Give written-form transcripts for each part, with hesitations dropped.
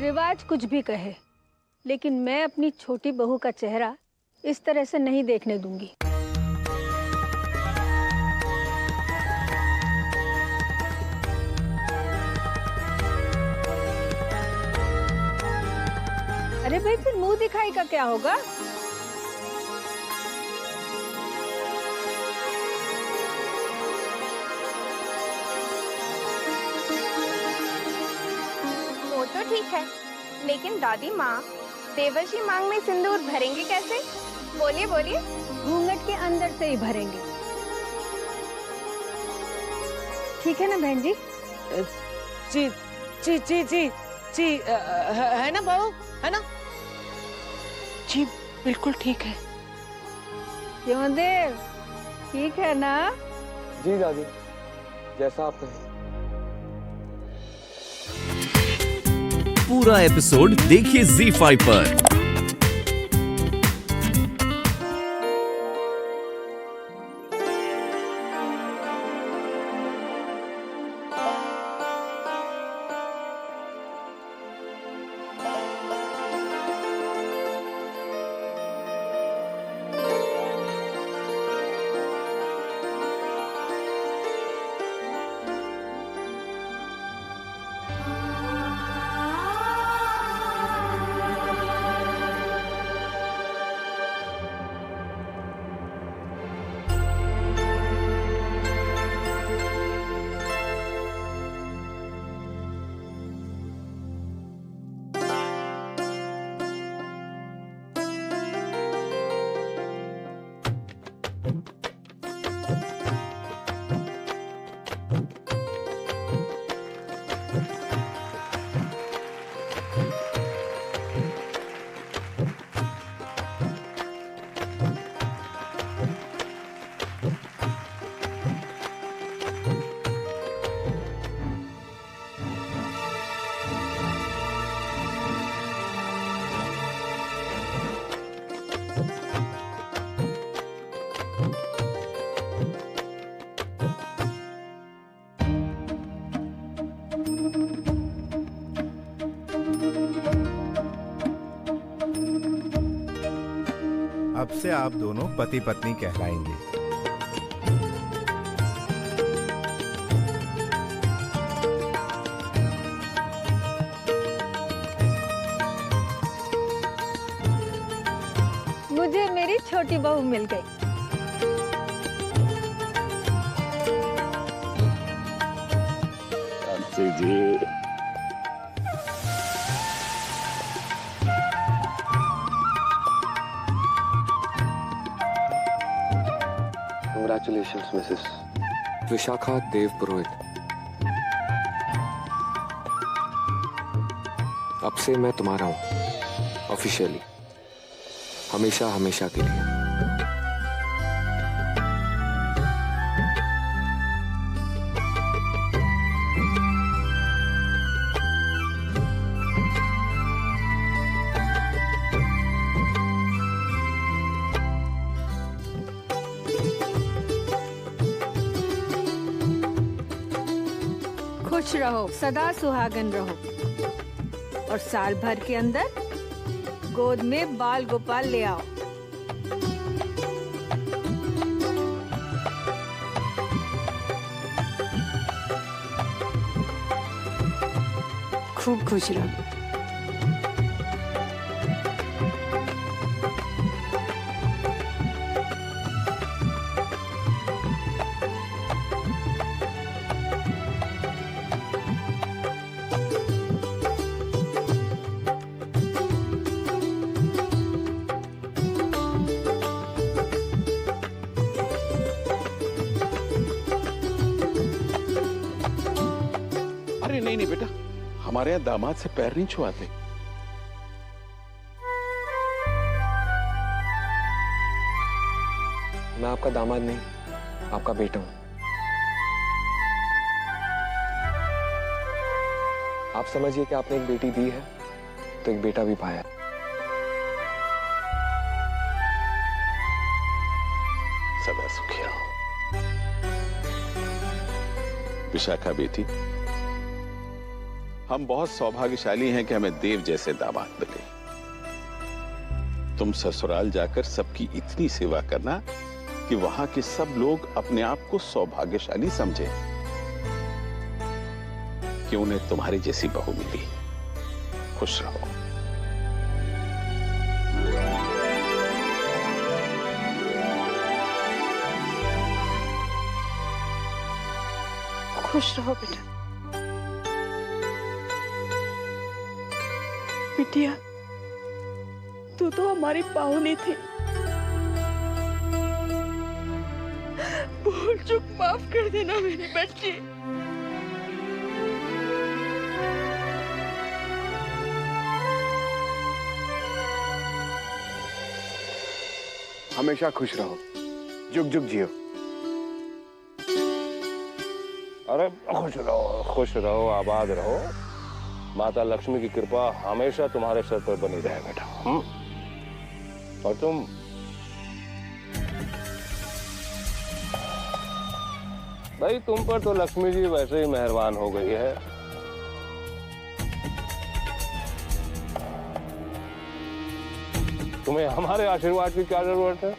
रिवाज कुछ भी कहे, लेकिन मैं अपनी छोटी बहू का चेहरा इस तरह से नहीं देखने दूंगी। अरे भाई, फिर मुंह दिखाई का क्या होगा? वो तो ठीक है, लेकिन दादी माँ, देवर्षि मांग में सिंदूर भरेंगे कैसे? बोलिए बोलिए। घूंघट के अंदर से ही भरेंगे, ठीक है ना बहन जी? जी जी जी जी जी, है ना बहू, है ना? जी बिल्कुल ठीक है। क्यों देव, ठीक है ना? जी दादी, जैसा आप कहें। पूरा एपिसोड देखिए ZEE5 पर। अब से आप दोनों पति पत्नी कहलाएंगे। मुझे मेरी छोटी बहू मिल गई। जी Congratulations, Mrs. विशाखा देव पुरोहित। अब से मैं तुम्हारा हूं, ऑफिशियली, हमेशा हमेशा के लिए। खुश रहो, सदा सुहागन रहो, और साल भर के अंदर गोद में बाल गोपाल ले आओ। खूब खुश रहो। नहीं नहीं बेटा, हमारे यहाँ दामाद से पैर नहीं छुआते। मैं आपका दामाद नहीं, आपका बेटा हूं। आप समझिए कि आपने एक बेटी दी है तो एक बेटा भी पाया। सदा सुखी रहो विशाखा बेटी। हम बहुत सौभाग्यशाली हैं कि हमें देव जैसे दामाद मिले। तुम ससुराल जाकर सबकी इतनी सेवा करना कि वहां के सब लोग अपने आप को सौभाग्यशाली समझे कि उन्हें तुम्हारी जैसी बहू मिली। खुश रहो। खुश रहो बेटा। बिटिया, तू तो हमारी पाहुनी थी। भूल चूक माफ कर देना मेरी बच्ची। हमेशा खुश रहो, जुग जुग जियो। अरे खुश रहो, आबाद रहो। माता लक्ष्मी की कृपा हमेशा तुम्हारे सर पर बनी रहे बेटा। और तुम भाई, तुम पर तो लक्ष्मी जी वैसे ही मेहरबान हो गई है। तुम्हें हमारे आशीर्वाद की क्या जरूरत है?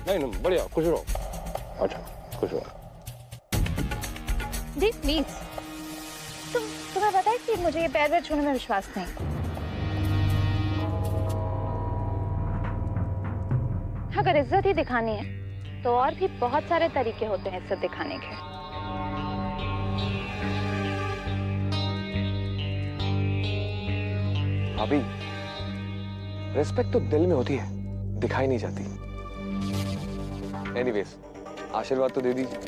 नहीं, बढ़िया, खुश रहो। अच्छा, खुश रहो। दी प्लीज, तुम्हें पता है कि मुझे ये पैर छूने में विश्वास नहीं। अगर इज्जत ही दिखानी है तो और भी बहुत सारे तरीके होते हैं इज्जत दिखाने के। अभी रिस्पेक्ट तो दिल में होती है, दिखाई नहीं जाती। एनीवेज, आशीर्वाद तो दे दीजिए।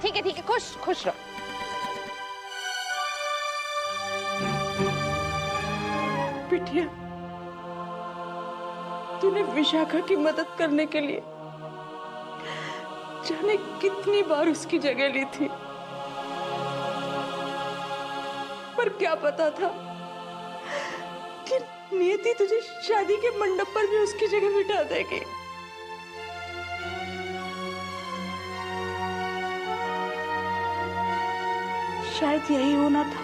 ठीक है, खुश रहो। बिटिया, तूने विशाखा की मदद करने के लिए जाने कितनी बार उसकी जगह ली थी, पर क्या पता था कि नियति तुझे शादी के मंडप पर भी उसकी जगह बिठा देगी। शायद यही होना था।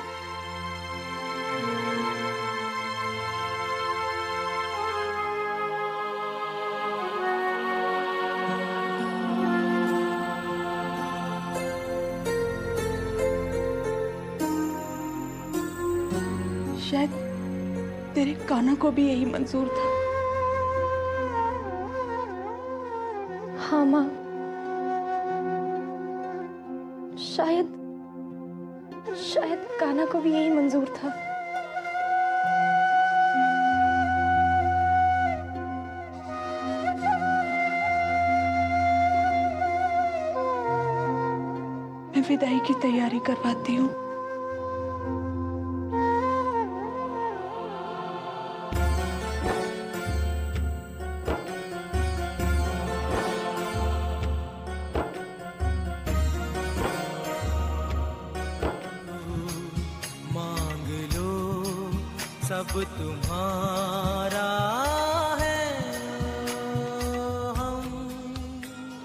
शायद तेरे कान्हा को भी यही मंजूर था। हाँ माँ, शायद कान्हा को भी यही मंजूर था। मैं विदाई की तैयारी करवाती हूँ। सब तुम्हारा है।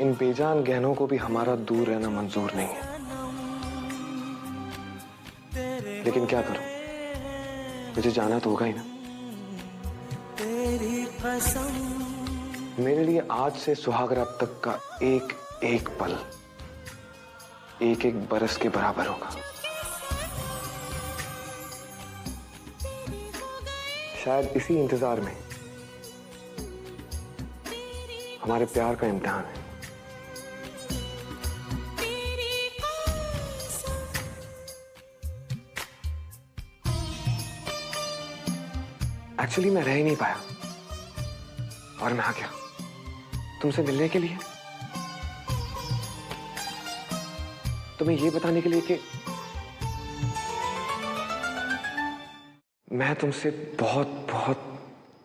इन बेजान गहनों को भी हमारा दूर रहना मंजूर नहीं है, लेकिन क्या करूं, मुझे जाना तो होगा ही ना। मेरे लिए आज से सुहाग रात तक का एक एक पल एक एक बरस के बराबर होगा। शायद इसी इंतजार में हमारे प्यार का इम्तिहान है। एक्चुअली मैं रह ही नहीं पाया और मैं आ गया तुमसे मिलने के लिए, तुम्हें ये बताने के लिए कि मैं तुमसे बहुत बहुत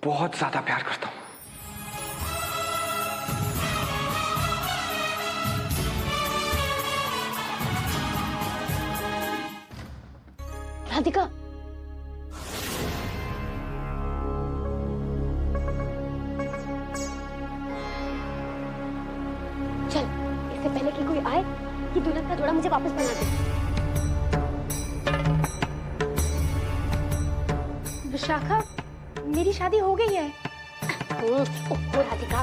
बहुत ज्यादा प्यार करता हूं। राधिका, चल। मुझे वापस बना दे। विशाखा, मेरी शादी हो गई है। ओह राधिका,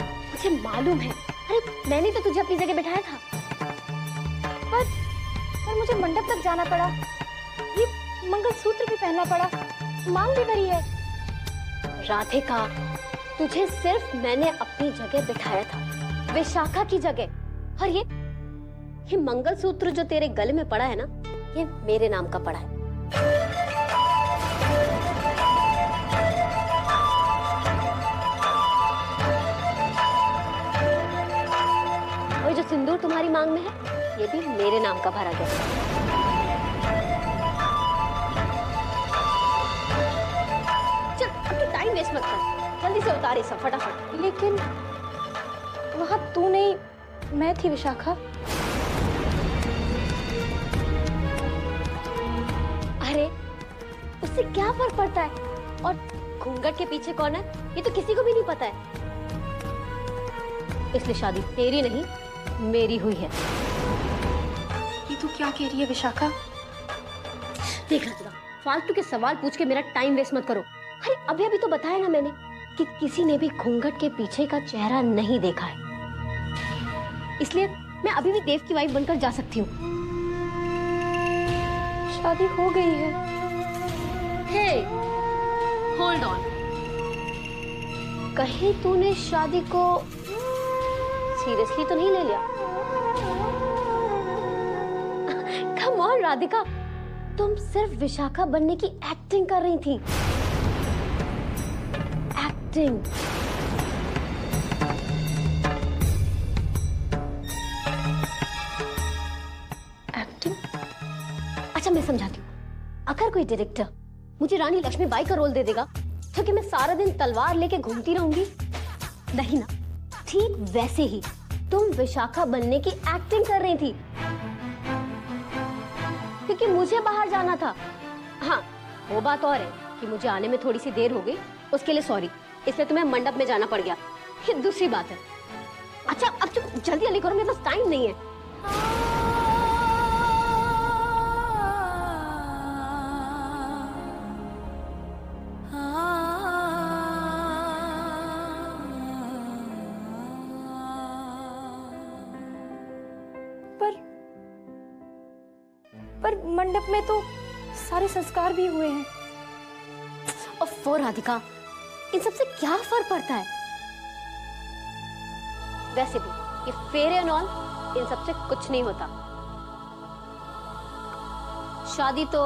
मुझे मालूम है। अरे मैंने तो तुझे अपनी जगह बिठाया था, पर मुझे मंडप तक जाना पड़ा, ये मंगलसूत्र भी पहनना पड़ा, मांग भी भरी है। राधिका, तुझे सिर्फ मैंने अपनी जगह बिठाया था, विशाखा की जगह। और ये मंगलसूत्र जो तेरे गले में पड़ा है ना, ये मेरे नाम का पड़ा है। और जो सिंदूर तुम्हारी मांग में है, ये भी मेरे नाम का भरा गया। चल, अब तो टाइम वेस्ट मत कर, जल्दी से उतारे सब फटाफट। लेकिन वहां तू नहीं, मैं थी विशाखा। अरे उससे क्या फर्क पड़ता है? और घूंघट के पीछे कौन है, ये तो किसी को भी नहीं पता है। इसलिए शादी तेरी नहीं, मेरी हुई है। ये तू क्या कह रही है विशाखा? देख रहा, फालतू के सवाल पूछ के मेरा टाइम वेस्ट मत करो। अरे अभी अभी तो बताया ना मैंने कि किसी ने भी घूंघट के पीछे का चेहरा नहीं देखा है, इसलिए मैं अभी भी देव की वाइफ बनकर जा सकती हूँ। शादी हो गई है। हे, होल्ड ऑन, कहीं तूने शादी को सीरियसली तो नहीं ले लिया? कम ऑन राधिका, तुम सिर्फ विशाखा बनने की एक्टिंग कर रही थी। एक्टिंग। एक्टिंग? अच्छा मैं समझाती हूँ। अगर कोई डायरेक्टर मुझे रानी लक्ष्मीबाई का रोल दे देगा तो क्या मैं सारा दिन तलवार लेके घूमती रहूंगी? नहीं ना। ठीक वैसे ही तुम विशाखा बनने की एक्टिंग कर रही थी, क्योंकि मुझे बाहर जाना था। हाँ, वो बात और है कि मुझे आने में थोड़ी सी देर हो गई, उसके लिए सॉरी, इसलिए तुम्हें मंडप में जाना पड़ गया। ये दूसरी बात है। अच्छा अब तुम जल्दी जल्दी करो, मेरे पास टाइम नहीं है। पर मंडप में तो सारे संस्कार भी हुए हैं। ओफो राधिका, इन सबसे क्या फर्क पड़ता है? वैसे भी ये फेरे एंड ऑल, इन सबसे कुछ नहीं होता। शादी तो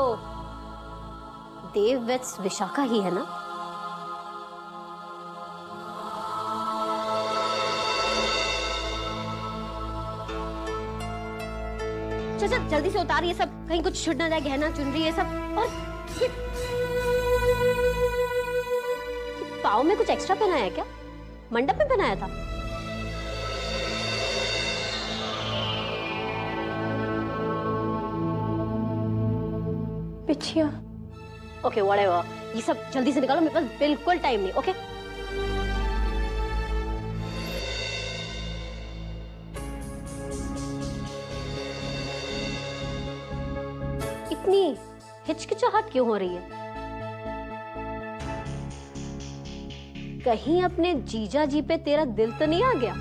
देव वेट्स विशाखा ही है ना? चल जल्दी से उतार ये सब, कहीं कुछ छूट ना जाए, गहना चुनरी ये सब। और ये पाँव में कुछ एक्स्ट्रा पहनाया है क्या? मंडप में पहनाया था? पिछिया। ओके व्हाटएवर, ये सब जल्दी से निकालो, मेरे पास बिल्कुल टाइम नहीं। ओके इतनी हिचकिचाहट क्यों हो रही है? कहीं अपने जीजा जी पे तेरा दिल तो नहीं आ गया?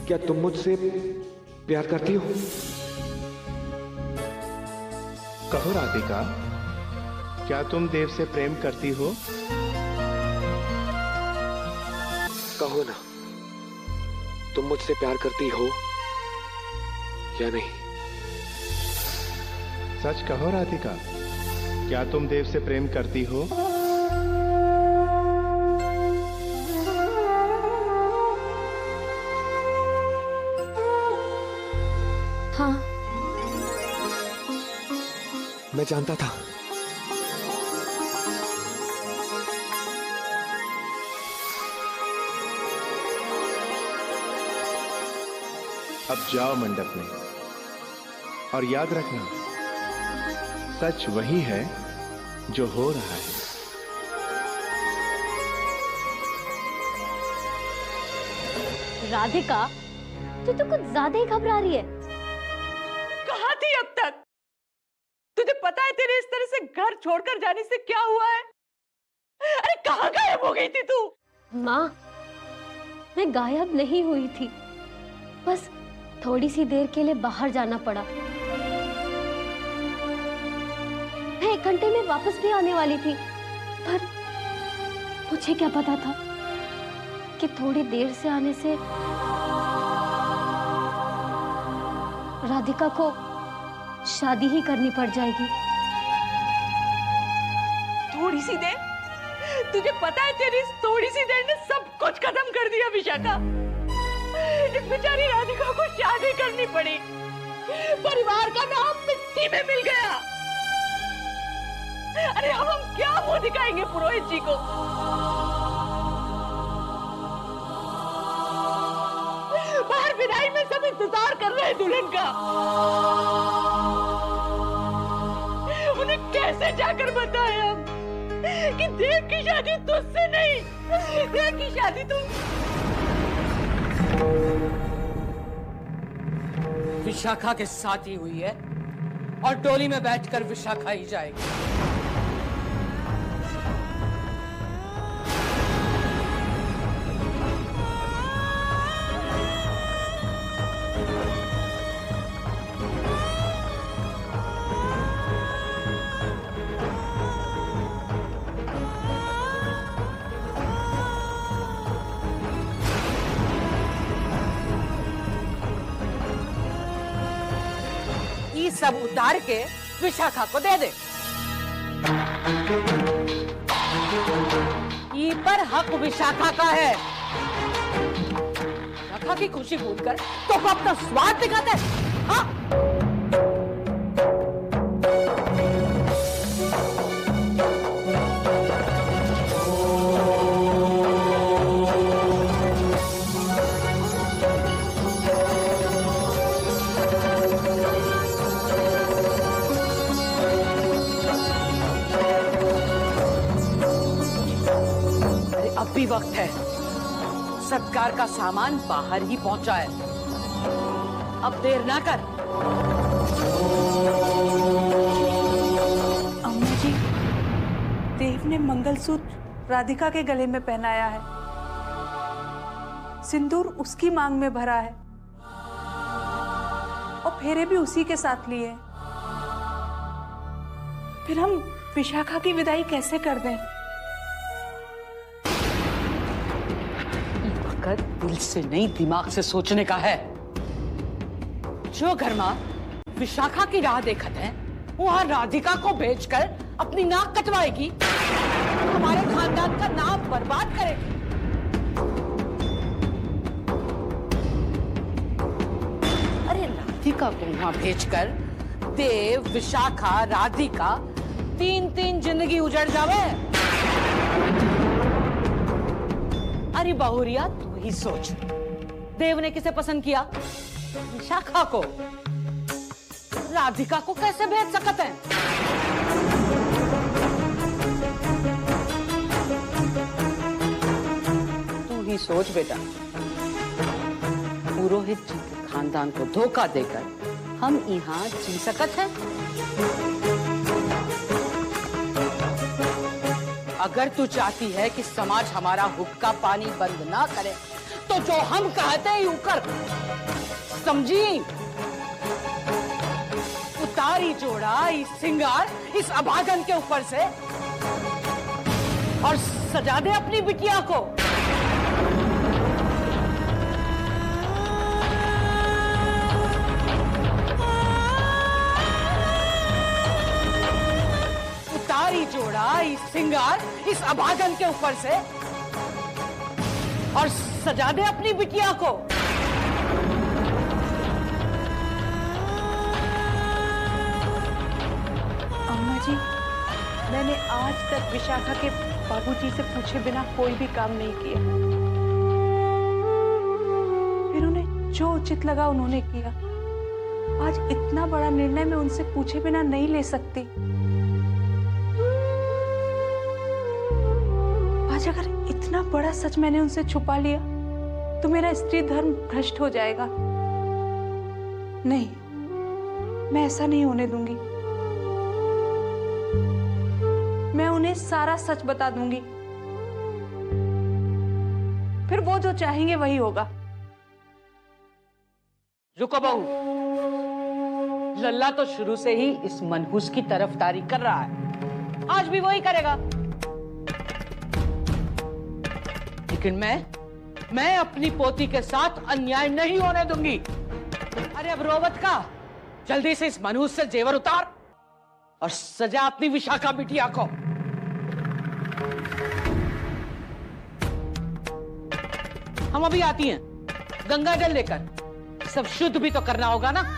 क्या तुम मुझसे प्यार करती हो? कहो राधिका, क्या तुम देव से प्रेम करती हो? कहो ना, तुम मुझसे प्यार करती हो या नहीं? सच कहो राधिका, क्या तुम देव से प्रेम करती हो? हाँ, मैं जानता था। अब जाओ मंडप में, और याद रखना, सच वही है जो हो रहा है। राधिका, तू तो कुछ ज्यादा ही घबरा रही है। कहाँ थी अब तक? तुझे पता है तेरे इस तरह से घर छोड़कर जाने से क्या हुआ है? अरे कहाँ गायब हो गई थी तू? माँ, मैं गायब नहीं हुई थी, बस थोड़ी सी देर के लिए बाहर जाना पड़ा। मैं 1 घंटे में वापस भी आने वाली थी, पर मुझे क्या पता था कि थोड़ी देर से आने से राधिका को शादी ही करनी पड़ जाएगी। थोड़ी सी देर? तुझे पता है तेरी इस थोड़ी सी देर ने सब कुछ खत्म कर दिया विशाखा। इस बेचारी राधिका को शादी करनी पड़ी, परिवार का नाम मिट्टी में मिल गया। अरे हम क्या मुंह दिखाएंगे पुरोहित जी को? बाहर विदाई में सब इंतजार कर रहे हैं दुल्हन का। उन्हें कैसे जाकर बताएं हम कि देव की शादी तुझसे नहीं, देव की शादी तुम। विशाखा के साथ ही हुई है और डोली में बैठकर विशाखा ही जाएगी। सब उतार के विशाखा को दे दे। ई पर हक विशाखा का है। विशाखा की खुशी भूलकर तो अपना स्वाद दिखाते हैं। हाँ? भी वक्त है, सत्कार का सामान बाहर ही पहुंचा है, अब देर ना कर। अम्मा जी, देव ने मंगलसूत्र राधिका के गले में पहनाया है, सिंदूर उसकी मांग में भरा है और फेरे भी उसी के साथ लिए। फिर हम विशाखा की विदाई कैसे कर दें? दिल से नहीं, दिमाग से सोचने का है। जो घर मां विशाखा की राह देखत है, वहां राधिका को भेजकर अपनी नाक कटवाएगी, हमारे खानदान का नाम बर्बाद करेगी। अरे राधिका को वहां भेजकर देव, विशाखा, राधिका 3-3 जिंदगी उजड़ जावे। अरे बहुरिया, तू ही सोच, देव ने किसे पसंद किया? विशाखा को। राधिका को कैसे भेज सकते हैं? तू ही सोच बेटा। पुरोहित जी के खानदान को धोखा देकर हम यहाँ जी सकत हैं? अगर तू चाहती है कि समाज हमारा हुक्का पानी बंद ना करे, तो जो हम कहते हैं यूं कर। समझी? उतारी जोड़ा इस सिंगार इस अभागन के ऊपर से और सजा दे अपनी बिटिया को। जोड़ा इस सिंगार इस अभागन के ऊपर से और सजा दे अपनी बिटिया को। अम्मा जी, मैंने आज तक विशाखा के बाबूजी से पूछे बिना कोई भी काम नहीं किया। फिर उन्हें जो उचित लगा उन्होंने किया। आज इतना बड़ा निर्णय मैं उनसे पूछे बिना नहीं ले सकती। आज अगर इतना बड़ा सच मैंने उनसे छुपा लिया तो मेरा स्त्री धर्म भ्रष्ट हो जाएगा। नहीं, मैं ऐसा नहीं होने दूंगी। मैं उन्हें सारा सच बता दूंगी, फिर वो जो चाहेंगे वही होगा। रुको बहू, लल्ला तो शुरू से ही इस मनहूस की तरफदारी कर रहा है, आज भी वही करेगा। लेकिन मैं अपनी पोती के साथ अन्याय नहीं होने दूंगी। अरे अब रोवत का, जल्दी से इस मनहूस से जेवर उतार और सजा अपनी विशाखा बिटिया को। हम अभी आती हैं गंगा जल लेकर, सब शुद्ध भी तो करना होगा ना।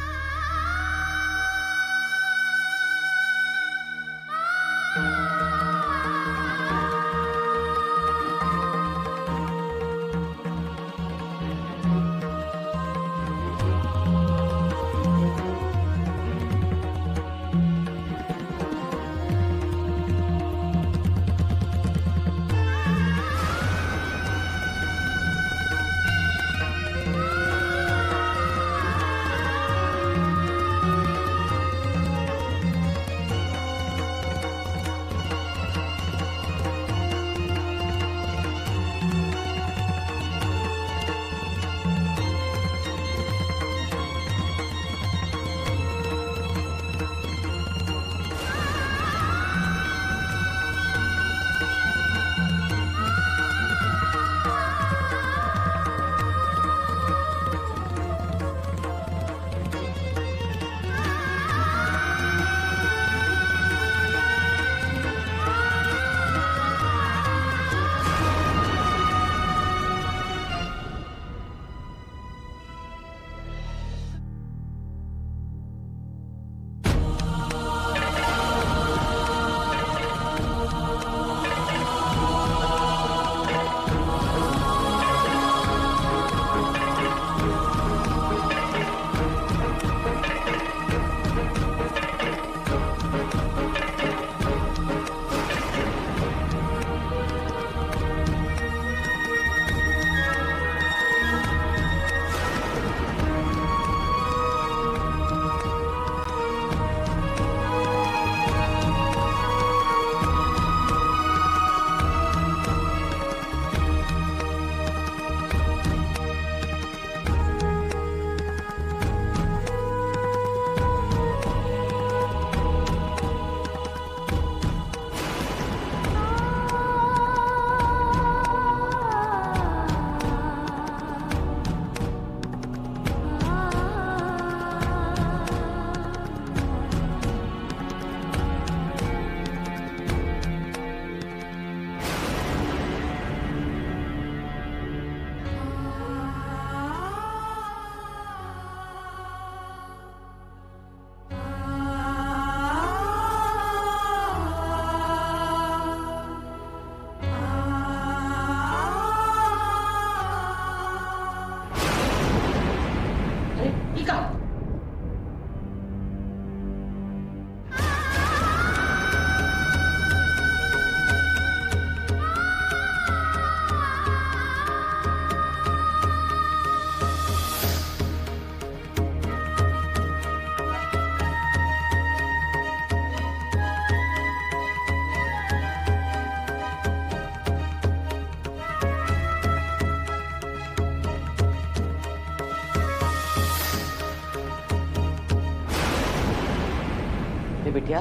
बिटिया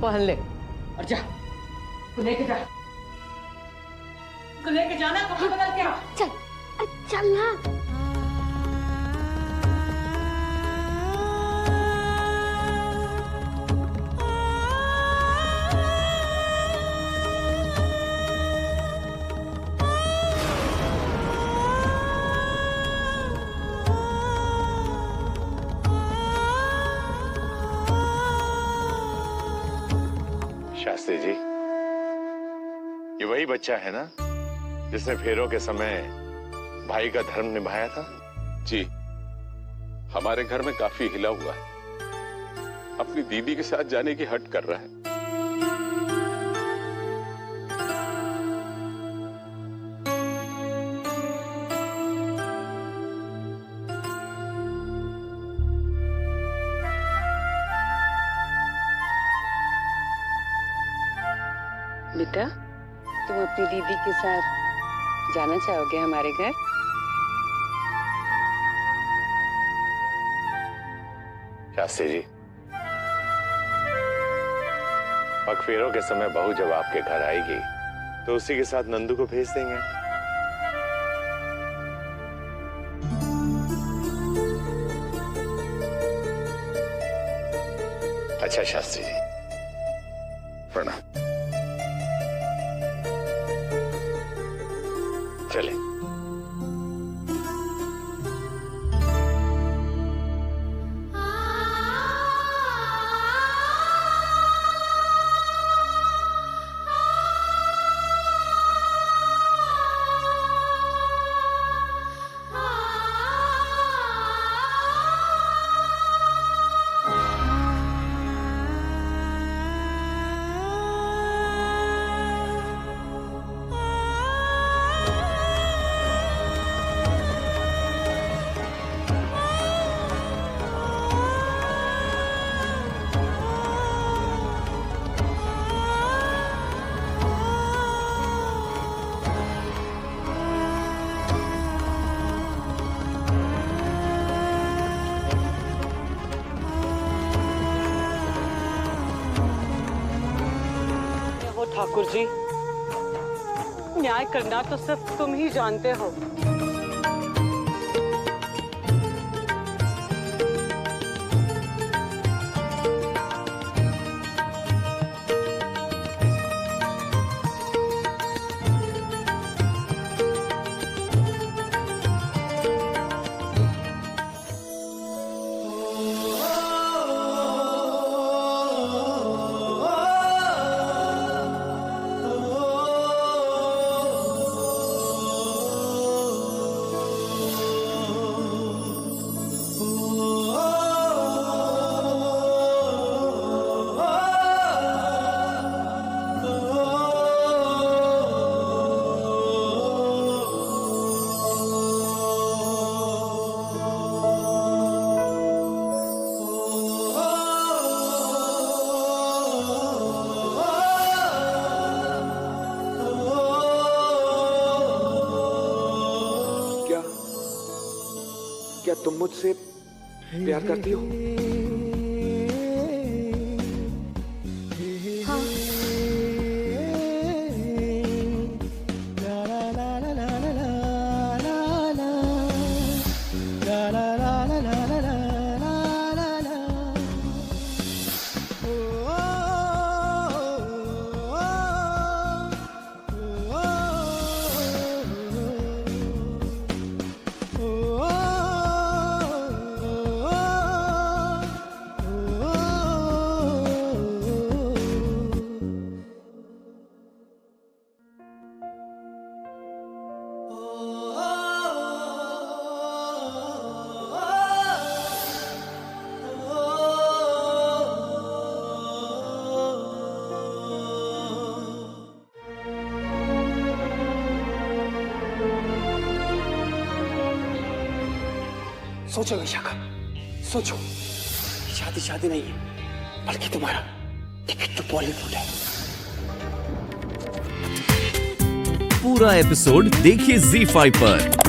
पहन ले और जा, लेके जा, लेके जाना, कपड़े बदल के आ। चल, चल ना। शास्त्री जी, ये वही बच्चा है ना जिसने फेरों के समय भाई का धर्म निभाया था? जी, हमारे घर में काफी हिला हुआ है, अपनी दीदी के साथ जाने की हट कर रहा है। बेटा, तुम अपनी दीदी के साथ जाना चाहोगे हमारे घर? शास्त्री जी, पगफेरों के समय बहू जब आपके घर आएगी तो उसी के साथ नंदू को भेज देंगे। अच्छा शास्त्री जी, प्रणाम। चले। ठाकुर जी, न्याय करना तो सिर्फ तुम ही जानते हो। क्या तुम मुझसे प्यार करती हो? हाँ। सोचो विशाखा, सोचो। शादी शादी नहीं है, बल्कि तुम्हारा टिकट तो बॉलीवुड है। पूरा एपिसोड देखिए ZEE5 पर।